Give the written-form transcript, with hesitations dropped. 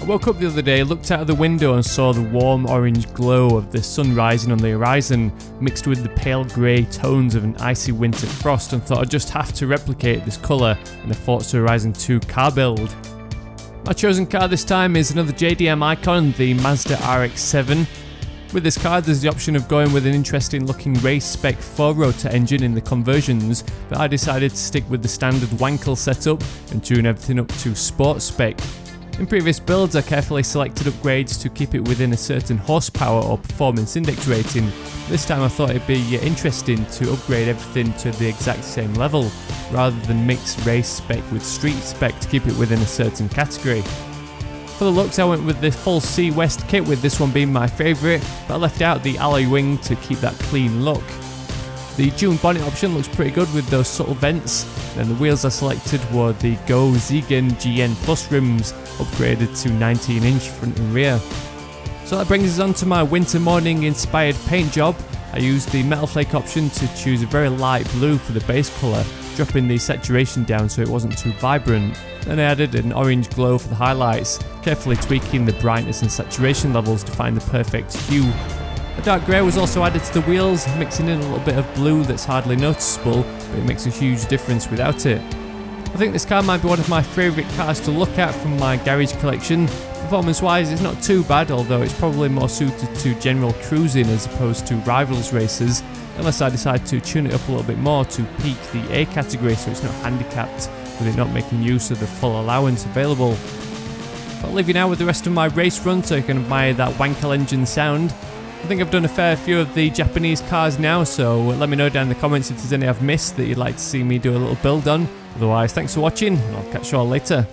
woke up the other day, looked out of the window and saw the warm orange glow of the sun rising on the horizon, mixed with the pale grey tones of an icy winter frost, and thought I'd just have to replicate this colour in a Forza Horizon 2 car build. My chosen car this time is another JDM icon, the Mazda RX-7. With this car there's the option of going with an interesting looking race spec 4-rotor engine in the conversions, but I decided to stick with the standard Wankel setup and tune everything up to sport spec. In previous builds I carefully selected upgrades to keep it within a certain horsepower or performance index rating. This time I thought it'd be interesting to upgrade everything to the exact same level, rather than mix race spec with street spec to keep it within a certain category. For the looks I went with the full C West kit, with this one being my favourite, but I left out the alloy wing to keep that clean look. The June bonnet option looks pretty good with those subtle vents, and the wheels I selected were the Go Ziegen GN Plus rims, upgraded to 19-inch front and rear. So that brings us on to my winter morning inspired paint job. I used the metal flake option to choose a very light blue for the base colour, dropping the saturation down so it wasn't too vibrant. Then I added an orange glow for the highlights, carefully tweaking the brightness and saturation levels to find the perfect hue. A dark grey was also added to the wheels, mixing in a little bit of blue that's hardly noticeable, but it makes a huge difference without it. I think this car might be one of my favourite cars to look at from my garage collection. Performance wise it's not too bad, although it's probably more suited to general cruising as opposed to rivals races, unless I decide to tune it up a little bit more to peak the A category so it's not handicapped, with it not making use of the full allowance available. I'll leave you now with the rest of my race run so you can admire that Wankel engine sound. I think I've done a fair few of the Japanese cars now, so let me know down in the comments if there's any I've missed that you'd like to see me do a little build on. Otherwise, thanks for watching, and I'll catch you all later.